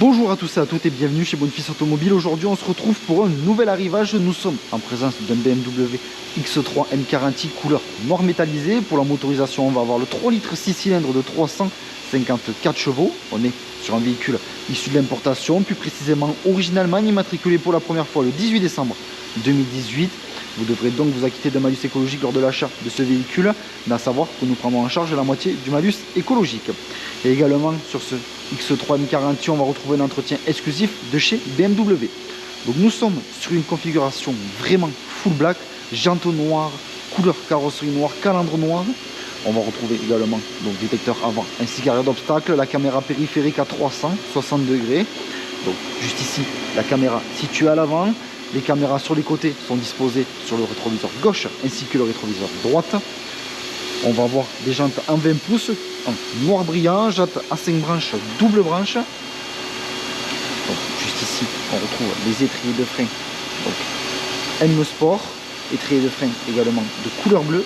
Bonjour à tous et à toutes et bienvenue chez Bonfils Automobile. Aujourd'hui on se retrouve pour un nouvel arrivage. Nous sommes en présence d'un BMW X3 M40i couleur noir métallisé. Pour la motorisation on va avoir le 3 litres 6 cylindres de 354 chevaux. On est sur un véhicule issu de l'importation, plus précisément originalement immatriculé pour la première fois le 18 décembre 2018. Vous devrez donc vous acquitter d'un malus écologique lors de l'achat de ce véhicule, mais à savoir que nous prendrons en charge la moitié du malus écologique. Et également sur ce X3 M40i, on va retrouver un entretien exclusif de chez BMW. Donc nous sommes sur une configuration vraiment full black, jantes noires, couleur carrosserie noire, calandre noir. On va retrouver également donc détecteur avant ainsi qu'arrière d'obstacle, la caméra périphérique à 360 degrés. Donc juste ici, la caméra située à l'avant. Les caméras sur les côtés sont disposées sur le rétroviseur gauche ainsi que le rétroviseur droite. On va avoir des jantes en 20 pouces en noir brillant, jantes à 5 branches, double branche. Donc, juste ici, on retrouve les étriers de frein donc, M Sport, étriers de frein également de couleur bleue.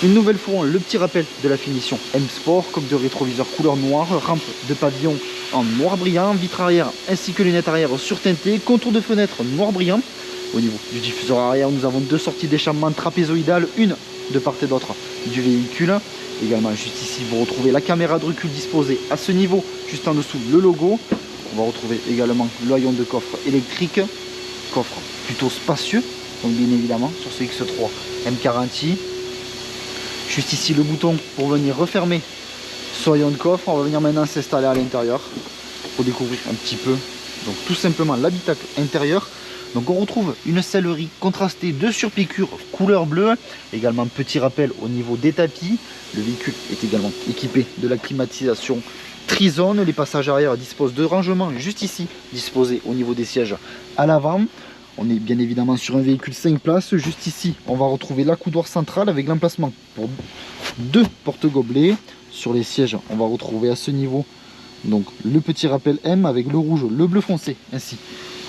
Une nouvelle fois, le petit rappel de la finition M Sport, coque de rétroviseur couleur noire, rampe de pavillon en noir brillant, vitre arrière ainsi que lunettes arrière surteintées, contour de fenêtre noir brillant. Au niveau du diffuseur arrière, nous avons deux sorties d'échappement trapézoïdales, une de part et d'autre du véhicule. Également, juste ici, vous retrouvez la caméra de recul disposée à ce niveau, juste en dessous le logo. On va retrouver également le haillon de coffre électrique, coffre plutôt spacieux, donc bien évidemment sur ce X3 M40i. Juste ici le bouton pour venir refermer ce haillon de coffre. On va venir maintenant s'installer à l'intérieur pour découvrir un petit peu donc tout simplement l'habitacle intérieur. Donc on retrouve une sellerie contrastée de surpiqûre couleur bleue. Également petit rappel au niveau des tapis. Le véhicule est également équipé de la climatisation Trizone. Les passages arrière disposent de rangements juste ici, disposés au niveau des sièges à l'avant. On est bien évidemment sur un véhicule 5 places. Juste ici, on va retrouver l'accoudoir central avec l'emplacement pour deux porte-gobelets. Sur les sièges, on va retrouver à ce niveau donc le petit rappel M avec le rouge, le bleu foncé ainsi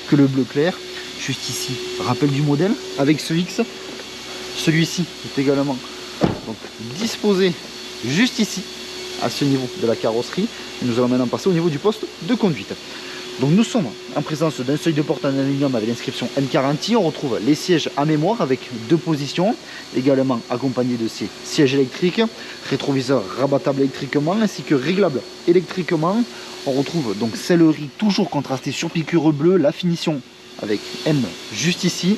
que le bleu clair. Juste ici, rappel du modèle avec ce X. Celui-ci est également donc, disposé juste ici, à ce niveau de la carrosserie. Et nous allons maintenant passer au niveau du poste de conduite. Donc nous sommes en présence d'un seuil de porte en aluminium avec l'inscription M40i. On retrouve les sièges à mémoire avec deux positions, également accompagnés de ces sièges électriques, rétroviseur rabattable électriquement ainsi que réglable électriquement. On retrouve donc sellerie toujours contrastée sur piqûre bleue, la finition avec M juste ici.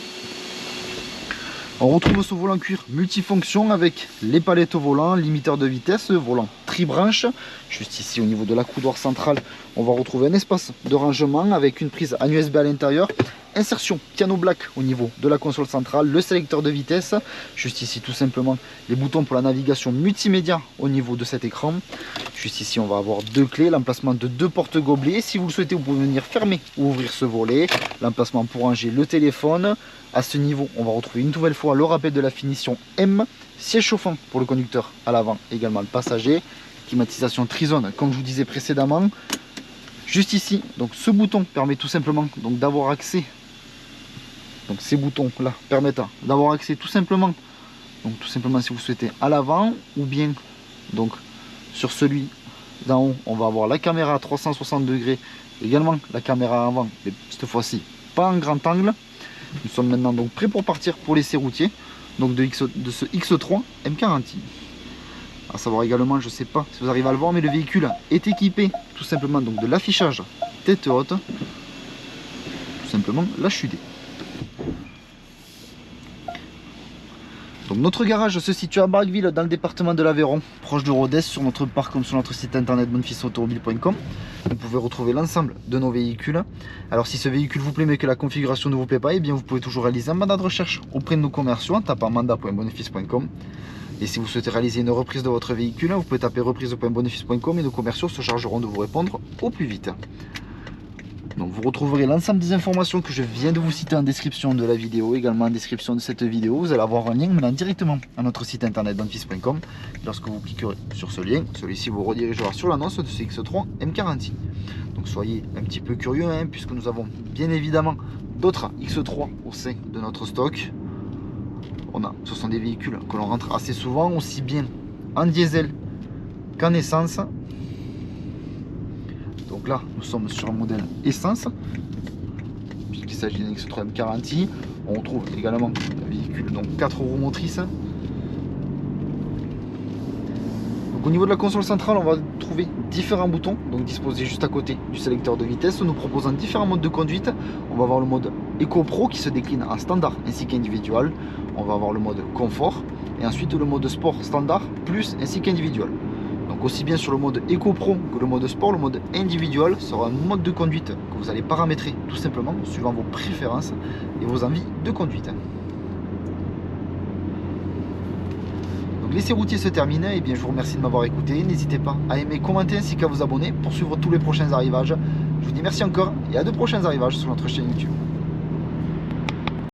On retrouve ce volant cuir multifonction avec les palettes au volant, limiteur de vitesse, volant tri-branche. Juste ici au niveau de l'accoudoir central, on va retrouver un espace de rangement avec une prise en USB à l'intérieur. Insertion piano black au niveau de la console centrale, le sélecteur de vitesse. Juste ici tout simplement les boutons pour la navigation multimédia au niveau de cet écran. Juste ici on va avoir deux clés, l'emplacement de deux porte-gobelets. Si vous le souhaitez, vous pouvez venir fermer ou ouvrir ce volet. L'emplacement pour ranger le téléphone. À ce niveau, on va retrouver une nouvelle fois le rappel de la finition M, siège chauffant pour le conducteur à l'avant, également le passager, climatisation Trizone comme je vous disais précédemment. Juste ici, donc ce bouton permet tout simplement donc d'avoir accès. Donc ces boutons là permettent d'avoir accès tout simplement si vous souhaitez à l'avant ou bien donc sur celui d'en haut, on va avoir la caméra à 360 degrés, également la caméra avant, mais cette fois-ci pas en grand angle. Nous sommes maintenant donc prêts pour partir pour l'essai routier donc de ce X3 M40i. À savoir également, je ne sais pas si vous arrivez à le voir, mais le véhicule est équipé tout simplement donc de l'affichage tête haute, tout simplement l'HUD. Donc notre garage se situe à Barqueville dans le département de l'Aveyron, proche de Rodez, sur notre parc comme sur notre site internet bonfilsautomobile.com. Vous pouvez retrouver l'ensemble de nos véhicules. Alors si ce véhicule vous plaît mais que la configuration ne vous plaît pas, eh bien vous pouvez toujours réaliser un mandat de recherche auprès de nos commerciaux en tapant mandat.bonfils.com. Et si vous souhaitez réaliser une reprise de votre véhicule, vous pouvez taper reprise.bonfils.com et nos commerciaux se chargeront de vous répondre au plus vite. Donc vous retrouverez l'ensemble des informations que je viens de vous citer en description de la vidéo, également en description de cette vidéo. Vous allez avoir un lien menant directement à notre site internet bonfils.com. Lorsque vous cliquerez sur ce lien, celui-ci vous redirigera sur l'annonce de ce X3 M40i. Donc soyez un petit peu curieux, puisque nous avons bien évidemment d'autres X3 au sein de notre stock. Ce sont des véhicules que l'on rentre assez souvent, aussi bien en diesel qu'en essence. Donc là, nous sommes sur un modèle essence, puisqu'il s'agit d'un X3 M40. On retrouve également un véhicule, donc 4 roues motrices. Donc au niveau de la console centrale, on va trouver différents boutons, donc disposés juste à côté du sélecteur de vitesse, nous proposant différents modes de conduite. On va avoir le mode Eco Pro qui se décline en standard ainsi qu'individual. On va avoir le mode confort et ensuite le mode sport standard plus ainsi qu'individual. Donc aussi bien sur le mode Eco Pro que le mode sport, le mode individual sera un mode de conduite que vous allez paramétrer tout simplement suivant vos préférences et vos envies de conduite. Donc l'essai routier se termine, et bien je vous remercie de m'avoir écouté. N'hésitez pas à aimer, commenter ainsi qu'à vous abonner pour suivre tous les prochains arrivages. Je vous dis merci encore et à de prochains arrivages sur notre chaîne YouTube.